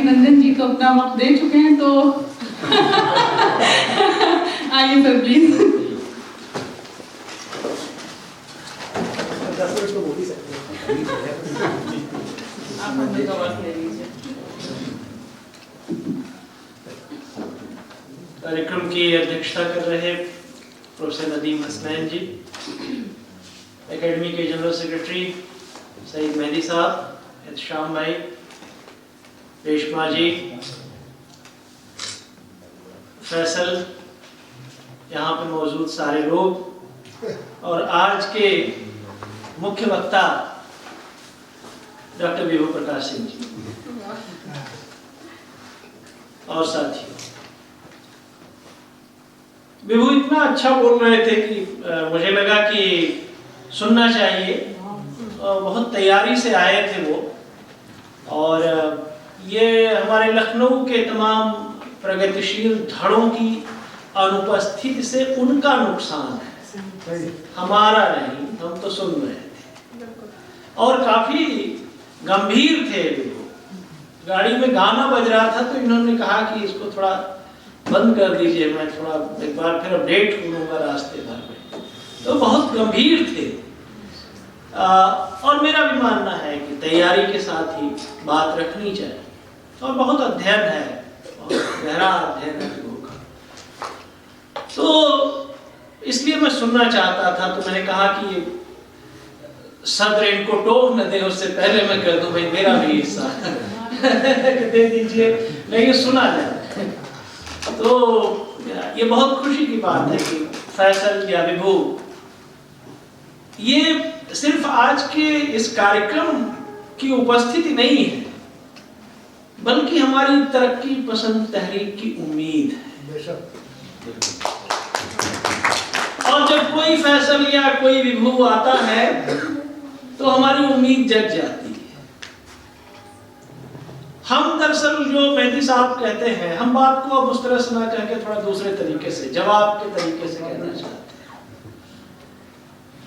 नंदन जी तो अपना वक्त दे चुके हैं, तो आइए सर प्लीज। 10 मिनट तो बोल ही सकते हैं। आप नंदन का वक्त ले लीजिए। कार्यक्रम की अध्यक्षता कर रहे प्रोफेसर नदीम हसनैन जी, एकेडमी के जनरल सेक्रेटरी सईद मेहदी साहब, एहतशाम भाई, रेशमा जी, फैसल, यहाँ पे मौजूद सारे लोग, और आज के मुख्य वक्ता डॉक्टर विभू प्रकाश सिंह जी और साथियों। विभू इतना अच्छा बोल रहे थे कि मुझे लगा कि सुनना चाहिए। बहुत तैयारी से आए थे वो, और ये हमारे लखनऊ के तमाम प्रगतिशील धड़ों की अनुपस्थिति से उनका नुकसान है, हमारा नहीं। हम तो सुन रहे थे और काफी गंभीर थे विभू। गाड़ी में गाना बज रहा था तो इन्होंने कहा कि इसको थोड़ा बंद कर दीजिए, मैं थोड़ा एक बार फिर अपडेट करूंगा रास्ते भर में। तो बहुत गंभीर थे, और मेरा भी मानना है कि तैयारी के साथ ही बात रखनी चाहिए, और बहुत अध्ययन है, बहुत गहरा अध्ययन है लोगों का। तो इसलिए मैं सुनना चाहता था, तो मैंने कहा कि सदर इनको टोक न दे, उससे पहले मैं कह दूं भाई मेरा भी हिस्सा दे दीजिए, लेकिन सुना जाए। तो ये बहुत खुशी की बात है कि फैसल या विभू ये सिर्फ आज के इस कार्यक्रम की उपस्थिति नहीं है, बल्कि हमारी तरक्की पसंद तहरीक की उम्मीद है। और जब कोई फैसल या कोई विभू आता है तो हमारी उम्मीद जग जाती है। हम दरअसल जो मेहदी साहब कहते हैं, हम बात को अब उस तरह से ना कह के थोड़ा दूसरे तरीके से, जवाब के तरीके से कहना चाहते हैं।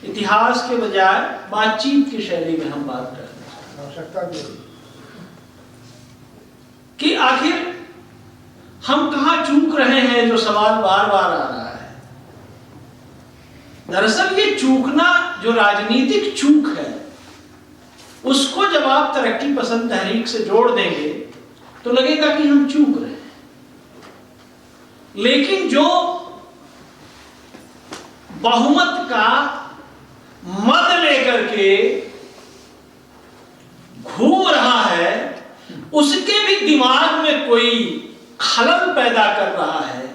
इतिहास के बजाय बातचीत की शैली में हम बात करते हैं कि आखिर हम कहां चूक रहे हैं, जो सवाल बार बार आ रहा है। दरअसल ये चूकना जो राजनीतिक चूक है, उसको जब आप तरक्की पसंद तहरीक से जोड़ देंगे तो लगेगा कि हम चूक रहे हैं। लेकिन जो बहुमत का मद लेकर के घूम रहा है, उसके भी दिमाग में कोई खलल पैदा कर रहा है,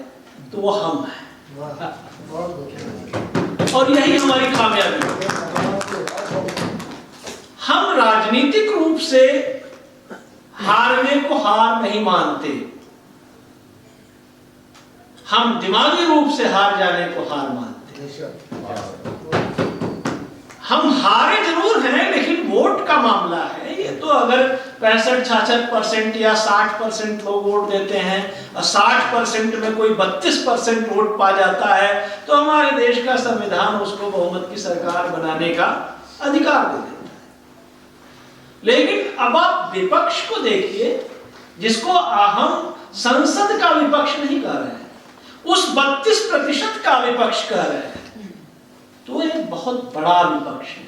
तो वो हम हैं। और यही हमारी कामयाबी है। हम राजनीतिक रूप से हारने को हार नहीं मानते, हम दिमागी रूप से हार जाने को हार मानते। हम हारे जरूर हैं, लेकिन वोट का मामला है ये। तो अगर 65-66% या 60% लोग वोट देते हैं और 60% में कोई 32% वोट पा जाता है, तो हमारे देश का संविधान उसको बहुमत की सरकार बनाने का अधिकार दे देता है। लेकिन अब आप विपक्ष को देखिए, जिसको हम संसद का विपक्ष नहीं कह रहे हैं, उस 32% का विपक्ष कह रहे हैं, तो एक बहुत बड़ा विपक्ष है,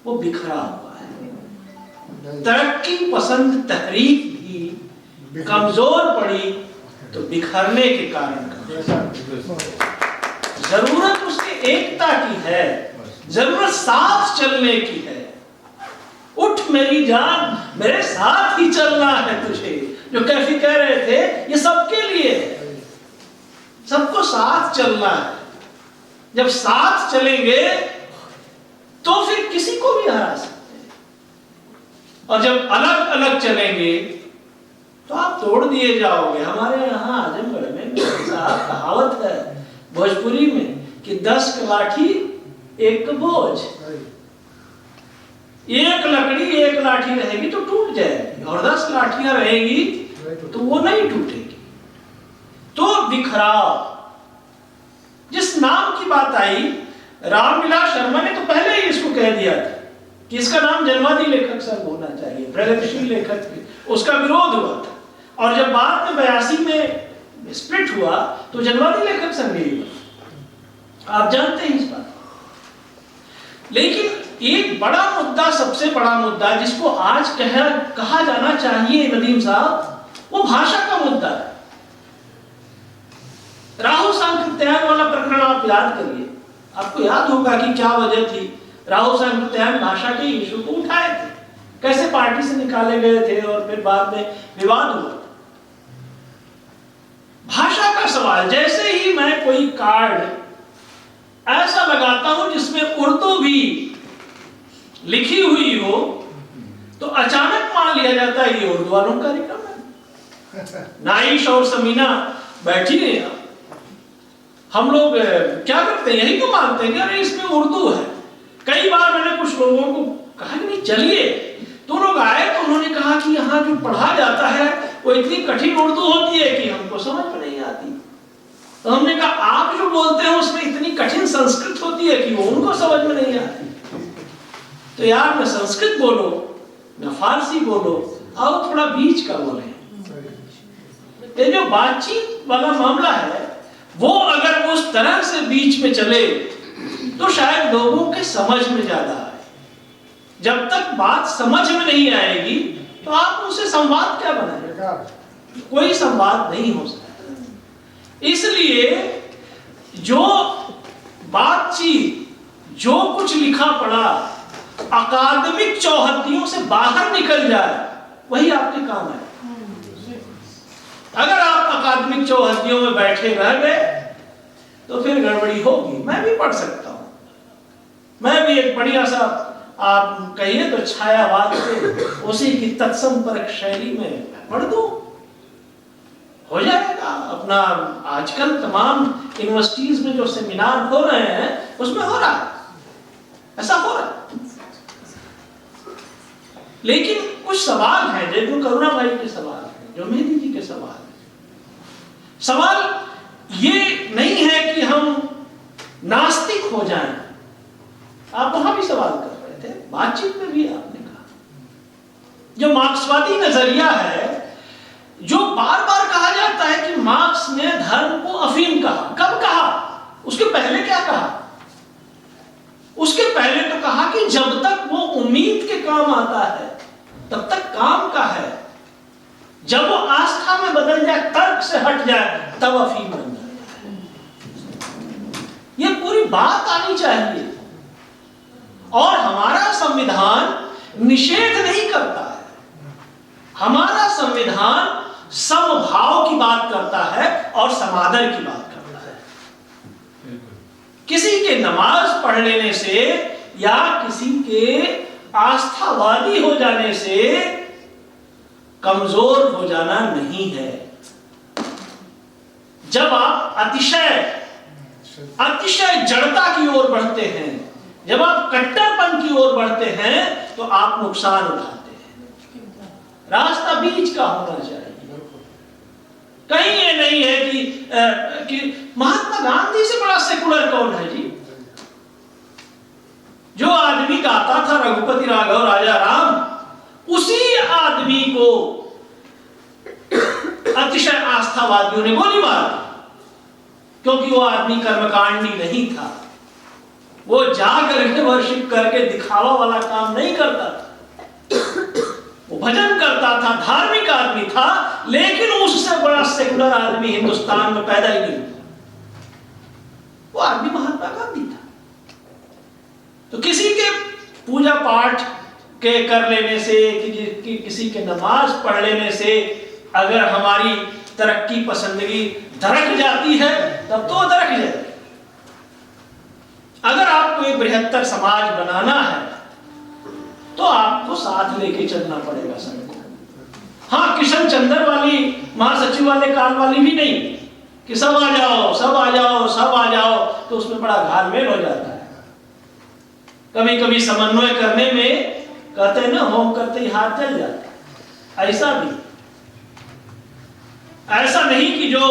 वो बिखरा हुआ है। तरक्की पसंद तहरीक भी कमजोर पड़ी तो बिखरने के कारण। जरूरत उसकी एकता की है, जरूरत साथ चलने की है। उठ मेरी जान, मेरे साथ ही चलना है तुझे, जो कैफी कह रहे थे, ये सबके लिए है, सबको साथ चलना है। जब साथ चलेंगे तो फिर किसी को भी हरा सकते हैं, और जब अलग अलग चलेंगे तो आप तोड़ दिए जाओगे। हमारे यहाँ आजमगढ़ में साहब कहावत है भोजपुरी में कि 10 लाठी एक बोझ, एक लकड़ी एक लाठी रहेगी तो टूट जाएगी, और 10 लाठियां रहेगी तो वो नहीं टूटेगी। तो बिखराव, जिस नाम की बात आई, रामविलास शर्मा ने तो पहले ही इसको कह दिया था कि इसका नाम जन्मवादी लेखक सब होना चाहिए, प्रगतिशील लेखक, उसका विरोध हुआ था। और जब बाद में 82 में स्प्लिट हुआ तो जनवादी लेखक संघ नहीं हुआ, आप जानते हैं इस बात। लेकिन एक बड़ा मुद्दा, सबसे बड़ा मुद्दा जिसको आज कहा जाना चाहिए नदीम साहब, वो भाषा का मुद्दा है। राहुल सांकृत्यायन वाला प्रकरण आप याद करिए, आपको याद होगा कि क्या वजह थी। राहुल सांकृत्यायन भाषा के इशू को उठाए थे, कैसे पार्टी से निकाले गए थे और फिर बाद में विवाद हुआ। भाषा का सवाल, जैसे ही मैं कोई कार्ड ऐसा लगाता हूं जिसमें उर्दू भी लिखी हुई हो तो अचानक मान लिया जाता है ये उर्दू वालों का कार्यक्रम है। नाइश और समीना बैठी है, हम लोग क्या करते हैं, यही तो मानते हैं कि अरे इसमें उर्दू है। कई बार मैंने कुछ लोगों को कहा कि नहीं चलिए, तो लोग आए तो उन्होंने कहा कि यहाँ जो पढ़ा जाता है वो इतनी कठिन उर्दू होती है कि हमको समझ में नहीं आती। तो हमने कहा आप जो बोलते हैं उसमें इतनी कठिन संस्कृत होती है कि वो उनको समझ में नहीं आती। तो यार न संस्कृत बोलो न फारसी बोलो, आओ थोड़ा बीच का बोले। ये जो बातचीत वाला मामला है वो अगर उस तरह से बीच में चले तो शायद लोगों के समझ में ज्यादा आए। जब तक बात समझ में नहीं आएगी तो आप उनसे संवाद क्या बनाएंगे, कोई संवाद नहीं हो सकता। इसलिए जो बातचीत, जो कुछ लिखा पढ़ा अकादमिक चौहद्दियों से बाहर निकल जाए वही आपके काम है। अगर आप अकादमिक चौहद्दियों में बैठे रह गए तो फिर गड़बड़ी होगी। मैं भी पढ़ सकता हूं, मैं भी एक बढ़िया सा, आप कहिए तो छायावाद से उसी की तत्संपर्क शैली में पढ़ दो, हो जाएगा अपना। आजकल तमाम यूनिवर्सिटीज में जो सेमिनार हो रहे हैं उसमें हो रहा है, ऐसा हो रहा है। लेकिन कुछ सवाल हैं जो करुणा भाई के सवाल हैं, जो मेहदी जी के सवाल हैं। सवाल ये नहीं है कि हम नास्तिक हो जाएं। आप वहां भी सवाल कर रहे थे, बातचीत में भी आपने कहा जो मार्क्सवादी नजरिया है, जो बार बार कहा जाता है कि मार्क्स ने धर्म को अफीम कहा। कब कहा? उसके पहले क्या कहा? उसके पहले तो कहा कि जब तक वो उम्मीद के काम आता है तब तक काम का है, जब वो आस्था में बदल जाए, तर्क से हट जाए, तब अफीम बन जाता है। ये पूरी बात आनी चाहिए। और हमारा संविधान निषेध नहीं करता है, हमारा संविधान समभाव की बात करता है और समादर की बात करता है। किसी के नमाज पढ़ लेने से या किसी के आस्थावादी हो जाने से कमजोर हो जाना नहीं है। जब आप अतिशय जड़ता की ओर बढ़ते हैं, जब आप कट्टरपन की ओर बढ़ते हैं तो आप नुकसान उठाते हैं। रास्ता बीच का होना चाहिए। कहीं ये नहीं है कि महात्मा गांधी से बड़ा सेकुलर कौन है जी? जो आदमी गाता था रघुपति राघव राजा राम, उसी आदमी को अतिशय आस्थावादियों ने गोली मार दी, क्योंकि वो आदमी कर्मकांडी नहीं था। वो जाकर के वर्शिप करके दिखावा वाला काम नहीं करता था, वो भजन करता था, धार्मिक आदमी था। लेकिन उससे बड़ा सेकुलर आदमी हिंदुस्तान में पैदा ही नहीं हुआ। वो आदमी महात्मा गांधी था। तो किसी के पूजा पाठ के कर लेने से, कि किसी के नमाज पढ़ लेने से अगर हमारी तरक्की पसंदगी दरक जाती है तब तो दरक जाए। अगर आपको एक बृहत्तर समाज बनाना है तो आपको साथ लेके चलना पड़ेगा सबको। हाँ, किशन चंद्र वाली महासचिव वाले काल वाली भी नहीं कि सब आ जाओ सब आ जाओ सब आ जाओ, तो उसमें बड़ा घालमेल हो जाता है। कभी कभी समन्वय करने में कहते ना, होम करते ही हाथ जल जाता है। ऐसा भी, ऐसा नहीं कि जो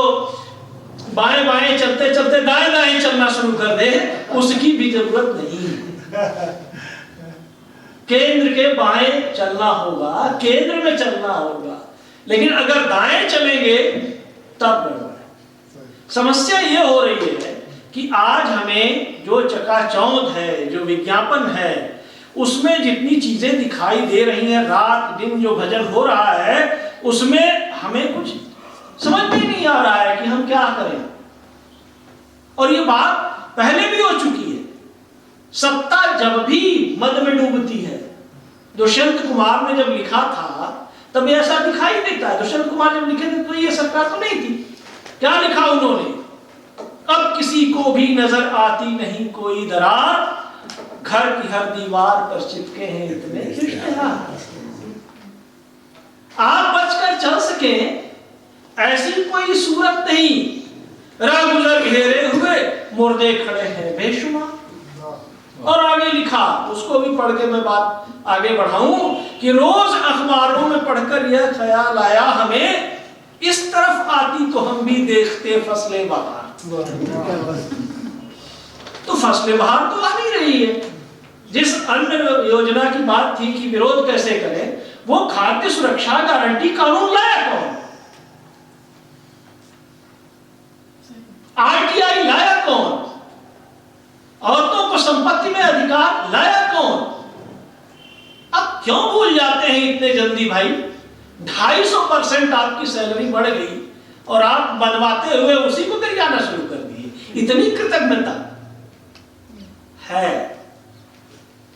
बाएं बाएं चलते चलते दाएं दाएं चलना शुरू कर दे, उसकी भी जरूरत नहीं है। केंद्र के बाएं चलना होगा, केंद्र में चलना होगा। लेकिन अगर दाएं चलेंगे तब गड़बड़ है। समस्या ये हो रही है कि आज हमें जो चकाचौंध है, जो विज्ञापन है, उसमें जितनी चीजें दिखाई दे रही हैं, रात दिन जो भजन हो रहा है, उसमें हमें कुछ समझ में नहीं आ रहा है कि हम क्या करें। और ये बात पहले भी हो चुकी है। सत्ता जब भी मद में डूबती है, दुष्यंत कुमार ने जब लिखा था तब ऐसा दिखाई देता है। दुष्यंत कुमार जब लिखे थे तो ये सरकार तो नहीं थी। क्या लिखा उन्होंने? अब किसी को भी नजर आती नहीं कोई दरार, घर की हर दीवार पर चिपके हैं इतने इश्तेहार। आप बचकर चल सके ऐसी कोई सूरत नहीं, रागुजर घेरे हुए मुर्दे खड़े हैं बेशुमार। और आगे लिखा, उसको भी पढ़ के मैं बात आगे बढ़ाऊं कि रोज अखबारों में पढ़कर यह ख्याल आया हमें, इस तरफ आती तो हम भी देखते फसलें बहार। तो फसलें बहार तो आ नहीं रही है। जिस अन्न योजना की बात थी कि विरोध कैसे करें, वो खाद्य सुरक्षा गारंटी कानून लाया कौन? आरटीआई लाया कौन? औरतों को संपत्ति में अधिकार लाया कौन? अब क्यों भूल जाते हैं इतने जल्दी भाई? 250% आपकी सैलरी बढ़ गई और आप बनवाते हुए उसी को कर जाना शुरू कर दिए। इतनी कृतज्ञता है।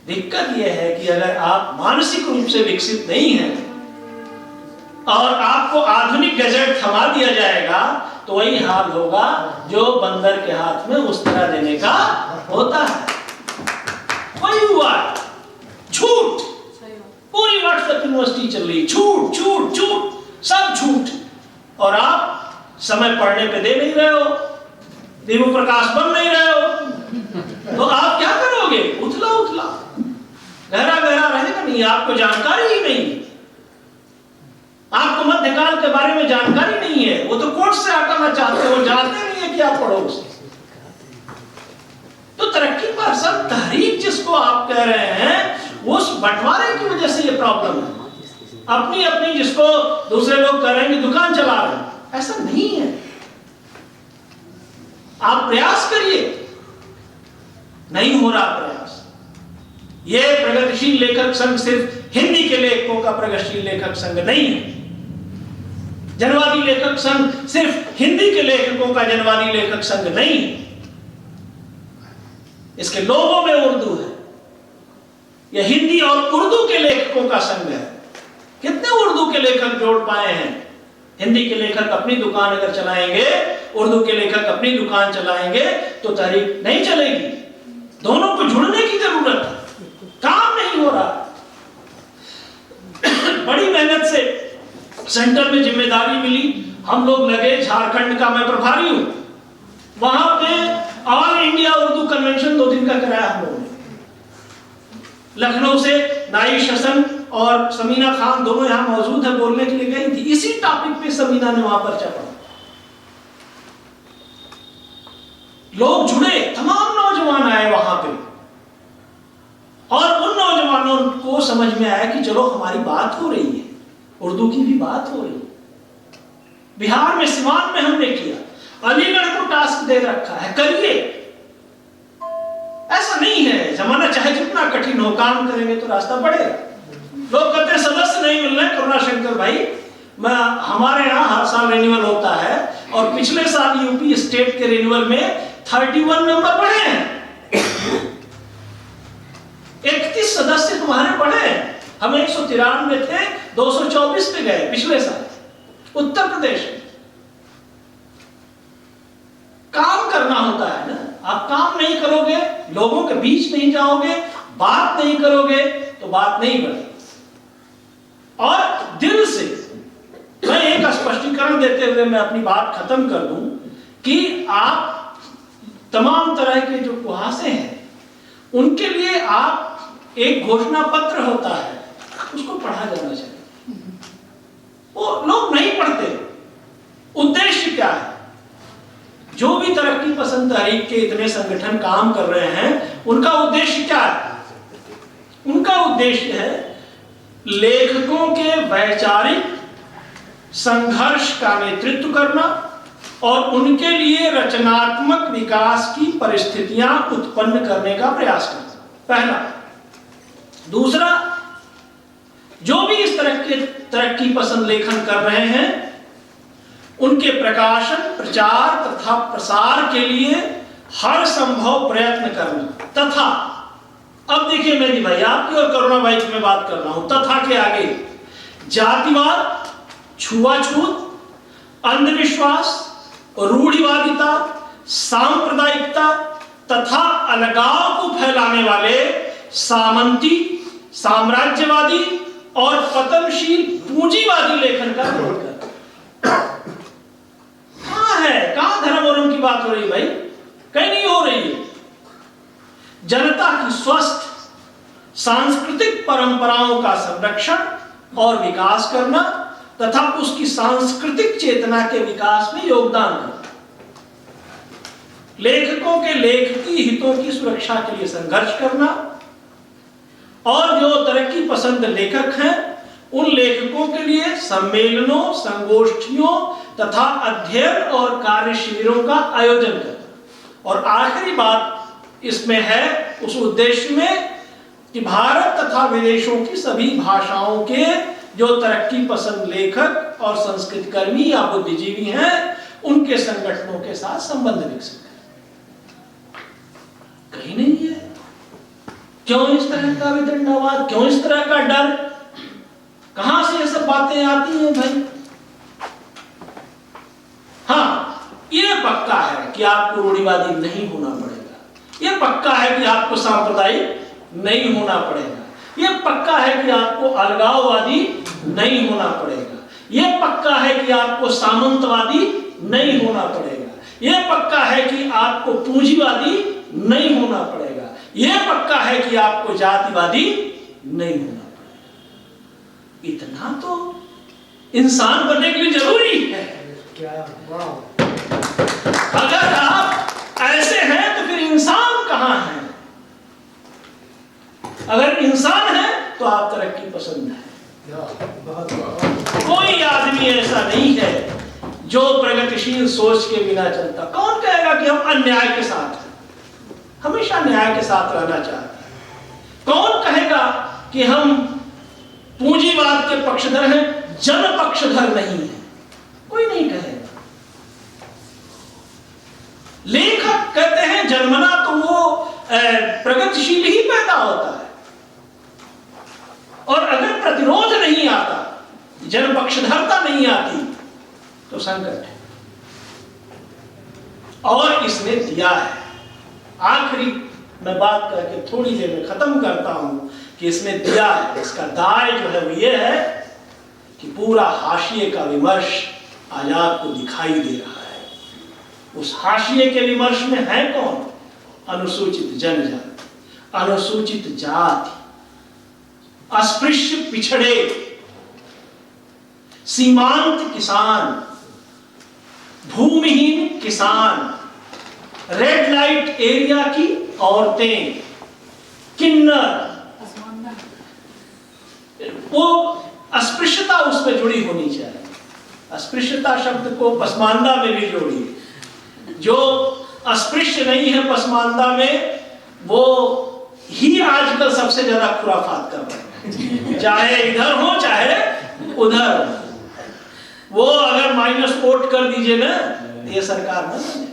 दिक्कत यह है कि अगर आप मानसिक रूप से विकसित नहीं हैं और आपको आधुनिक गैजेट थमा दिया जाएगा तो वही हाल होगा जो बंदर के हाथ में उस तरह देने का होता है। वही हुआ, झूठ। पूरी व्हाट्सएप यूनिवर्सिटी चल रही, झूठ झूठ झूठ, सब झूठ। और आप समय पढ़ने पे दे नहीं रहे हो, दिव्य प्रकाश बन नहीं रहे हो, तो आप क्या करोगे? उथला उथला गहरा गहरा रहेगा नहीं, आपको जानकारी ही नहीं। आपको मध्यकाल के बारे में जानकारी नहीं है। वो तो कोर्ट से हटाना चाहते हो, जानते नहीं है कि आप पढ़ो उसे। तो तरक्की पर सब तहरीक जिसको आप कह रहे हैं, उस बंटवारे की वजह से ये प्रॉब्लम है। अपनी अपनी जिसको दूसरे लोग कह रहे हैं कि दुकान चला रहे हैं, ऐसा नहीं है। आप प्रयास करिए, नहीं हो रहा प्रयास। ये प्रगतिशील लेखक संघ सिर्फ हिंदी के लेखकों का प्रगतिशील लेखक संघ नहीं है। जनवादी लेखक संघ सिर्फ हिंदी के लेखकों का जनवादी लेखक संघ नहीं है। इसके लोगों में उर्दू है। यह हिंदी और उर्दू के लेखकों का संघ है। कितने उर्दू के लेखक जोड़ पाए हैं? हिंदी के लेखक अपनी दुकान अगर चलाएंगे, उर्दू के लेखक अपनी दुकान चलाएंगे तो तहरीक नहीं चलेगी। दोनों को जुड़ने की जरूरत है। काम नहीं हो रहा। बड़ी मेहनत से सेंटर में जिम्मेदारी मिली, हम लोग लगे। झारखंड का मैं प्रभारी हूं। वहां पे ऑल इंडिया उर्दू कन्वेंशन 2 दिन का कराया हम लोगों ने। लखनऊ से नाइश हसन और समीना खान दोनों यहां मौजूद है, बोलने के लिए गई थी। इसी टॉपिक पे समीना ने वहां पर चढ़ा। लोग जुड़े, तमाम नौजवान आए वहां पे, और उन नौजवानों को समझ में आया कि चलो हमारी बात हो रही है, उर्दू की भी बात हो रही है। बिहार में सिवान में हमने किया, अलीगढ़ को टास्क दे रखा है, करिए। ऐसा नहीं है, जमाना चाहे जितना कठिन हो, काम करेंगे तो रास्ता बढ़ेगा। लोग कहते हैं सदस्य नहीं मिल रहे। करुणाशंकर भाई, हमारे यहाँ हर साल रिन्यूअल होता है और पिछले साल यूपी स्टेट के रिन्यूअल में 31 नंबर बढ़े हैं। 31 सदस्य हमारे बढ़े। हम 193 थे, 224 पे गए पिछले साल। उत्तर प्रदेश काम करना होता है ना। आप काम नहीं करोगे, लोगों के बीच नहीं जाओगे, बात नहीं करोगे तो बात नहीं बढ़ेगी। और दिल से मैं एक स्पष्टीकरण देते हुए मैं अपनी बात खत्म कर दूं कि आप तमाम तरह के जो कुहासे हैं उनके लिए आप एक घोषणा पत्र होता है, उसको पढ़ा जाना चाहिए। वो लोग नहीं पढ़ते। उद्देश्य क्या है? जो भी तरक्की पसंद तहरीक के इतने संगठन काम कर रहे हैं, उनका उद्देश्य क्या है? उनका उद्देश्य है लेखकों के वैचारिक संघर्ष का नेतृत्व करना और उनके लिए रचनात्मक विकास की परिस्थितियां उत्पन्न करने का प्रयास करना, पहला। दूसरा, जो भी इस तरह के तरक्की पसंद लेखन कर रहे हैं उनके प्रकाशन, प्रचार तथा प्रसार के लिए हर संभव प्रयत्न करना, तथा अब देखिए मेरी भाई आपकी और करुणा भाई की मैं बात कर रहा हूं, तथा के आगे जातिवाद, छुआछूत, अंधविश्वास, रूढ़िवादिता, सांप्रदायिकता तथा अलगाव को फैलाने वाले सामंती, साम्राज्यवादी और पतनशील पूंजीवादी लेखन का विरोध करना। कहां है, कहां धर्म और उनकी बात हो रही है भाई? कहीं नहीं हो रही है। जनता की स्वस्थ सांस्कृतिक परंपराओं का संरक्षण और विकास करना तथा उसकी सांस्कृतिक चेतना के विकास में योगदान करना, लेखकों के लेखकी हितों की सुरक्षा के लिए संघर्ष करना और जो तरक्की पसंद लेखक हैं उन लेखकों के लिए सम्मेलनों, संगोष्ठियों तथा अध्ययन और कार्य शिविरों का आयोजन करना। और आखिरी बात इसमें है उस उद्देश्य में कि भारत तथा विदेशों की सभी भाषाओं के जो तरक्की पसंद लेखक और संस्कृत कर्मी या बुद्धिजीवी हैं उनके संगठनों के साथ संबंध विकसित करें। कहीं नहीं है। क्यों इस तरह का वितंडवाद, क्यों इस तरह का डर, कहां से ये सब बातें आती हैं भाई? हाँ, ये पक्का है कि आपको रूढ़िवादी नहीं होना पड़ेगा, ये पक्का है कि आपको सांप्रदायिक नहीं होना पड़ेगा, ये पक्का है कि आपको अलगाववादी नहीं होना पड़ेगा, ये पक्का है कि आपको सामंतवादी नहीं होना पड़ेगा, ये पक्का है कि आपको पूंजीवादी नहीं होना पड़ेगा, ये पक्का है कि आपको जातिवादी नहीं होना पड़ेगा। इतना तो इंसान बनने के लिए जरूरी है। अगर आप ऐसे हैं तो फिर इंसान कहां है? अगर इंसान है तो आप तरक्की पसंद है। कोई आदमी ऐसा नहीं है जो प्रगतिशील सोच के बिना चलता। कौन कहेगा कि हम अन्याय के साथ हैं? हमेशा न्याय के साथ रहना चाहते हैं। कौन कहेगा कि हम पूंजीवाद के पक्षधर हैं, जन पक्षधर नहीं है? कोई नहीं कहेगा। लेखक कहते हैं जन्मना तो वो प्रगतिशील ही पैदा होता है, और अगर प्रतिरोध नहीं आता, जनपक्षधरता नहीं आती तो संकट है। और इसने दिया है। आखिरी मैं बात करके थोड़ी देर में खत्म करता हूं कि इसने दिया है। इसका दाय जो है वो ये है कि पूरा हाशिए का विमर्श आज आपको दिखाई दे रहा है। उस हाशिए के विमर्श में है कौन? अनुसूचित जनजाति, अनुसूचित जाति, अस्पृश्य पिछड़े, सीमांत किसान, भूमिहीन किसान, रेड लाइट एरिया की औरतें, किन्नर, वो अस्पृश्यता उसमें जुड़ी होनी चाहिए। अस्पृश्यता शब्द को पसमानदा में भी जोड़िए। जो अस्पृश्य नहीं है पसमानदा में, वो ही आजकल सबसे ज्यादा खुराफात कर रहे हैं, चाहे इधर हो चाहे उधर हो। वो अगर माइनस वोट कर दीजिए ना, ये सरकार ना बने,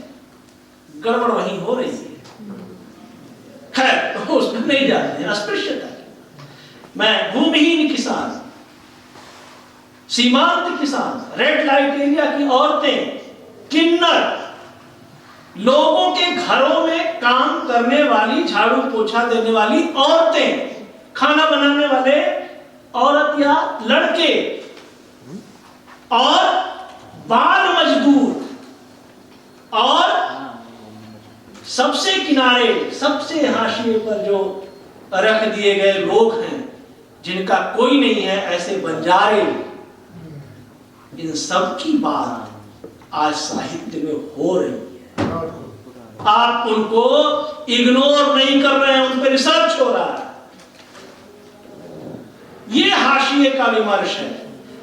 गड़बड़ वहीं हो रही है। खैर उसमें नहीं जाते हैं। अस्पृश्यता, मैं भूमिहीन किसान, सीमांत किसान, रेड लाइट एरिया की औरतें, किन्नर, लोगों के घरों में काम करने वाली, झाड़ू पोछा देने वाली औरतें, खाना बनाने वाले औरत या लड़के, और बाल मजदूर, और सबसे किनारे, सबसे हाशिए पर जो रख दिए गए लोग हैं जिनका कोई नहीं है, ऐसे बंजारे, इन सब की बात आज साहित्य में हो रही है। आप उनको इग्नोर नहीं कर रहे हैं, उन पर रिसर्च हो रहा है। ये हाशिए का विमर्श है।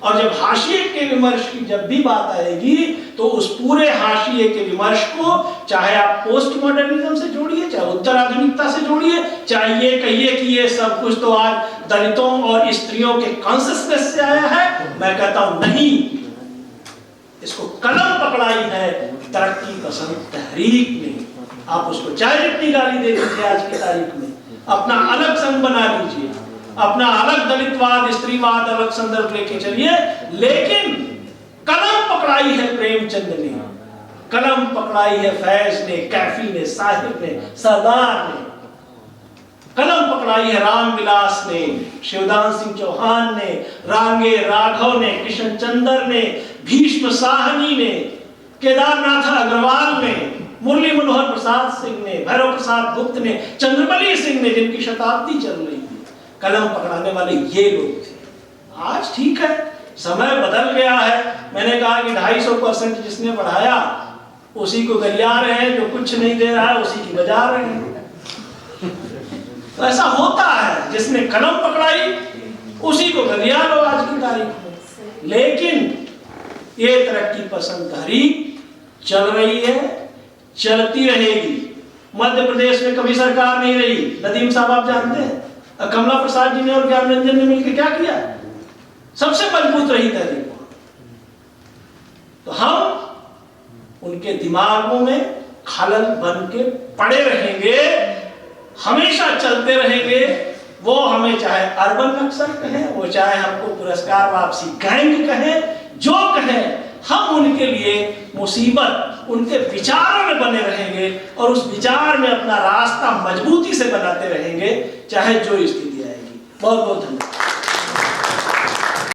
और जब हाशिए के विमर्श की जब भी बात आएगी तो उस पूरे हाशिए के विमर्श को चाहे आप पोस्ट मॉडर्निज्म से जोड़िए, चाहे उत्तर आधुनिकता से जोड़िए, चाहे ये कहिए कि ये सब कुछ तो आज दलितों और स्त्रियों के कॉन्शियसनेस से आया है, मैं कहता हूं नहीं, इसको कलम पकड़ाई है तरक्की पसंद तहरीक ने। आप उसको चाहे जितनी गाली दे दीजिए आज की तारीख में, अपना अलग संघ बना लीजिए, अपना अलग दलितवाद स्त्रीवाद अलग संदर्भ लेके चलिए, लेकिन कलम पकड़ाई है प्रेमचंद ने, कलम पकड़ाई है फैज ने, कैफी ने, साहिब ने, सरदार ने, कलम पकड़ाई है रामविलास ने, शिवदान सिंह चौहान ने, रांगे राघव ने, किशन चंद्र ने, भीष्म साहनी ने, केदारनाथ अग्रवाल ने, मुरली मनोहर प्रसाद सिंह ने, भैरव प्रसाद गुप्त ने, चंद्रमणि सिंह ने, जिनकी शताब्दी चल रही थी। कलम पकड़ाने वाले ये लोग थे। आज ठीक है, समय बदल गया है। मैंने कहा कि 250% जिसने बढ़ाया उसी को गरिया रहे हैं, जो कुछ नहीं दे रहा है उसी की बजा रहे हैं। तो ऐसा होता है, जिसने कलम पकड़ाई उसी को गरिया लो आज की तारीख में। लेकिन ये तरक्की पसंद तहरीक चल रही है, चलती रहेगी। मध्य प्रदेश में कभी सरकार नहीं रही, नदीम साहब आप जानते हैं, कमला प्रसाद जी ने और ज्ञान रंजन ने मिलकर क्या किया, सबसे मजबूत रही तहरीक। तो हम उनके दिमागों में खलल बन के पड़े रहेंगे, हमेशा चलते रहेंगे। वो हमें चाहे अर्बन नक्सल कहें, वो चाहे हमको पुरस्कार वापसी गैंग कहें, जो कहें, हम उनके लिए मुसीबत उनके विचारों में बने रहेंगे और उस विचार में अपना रास्ता मजबूती से बनाते रहेंगे, चाहे जो स्थिति आएगी। बहुत बहुत धन्यवाद।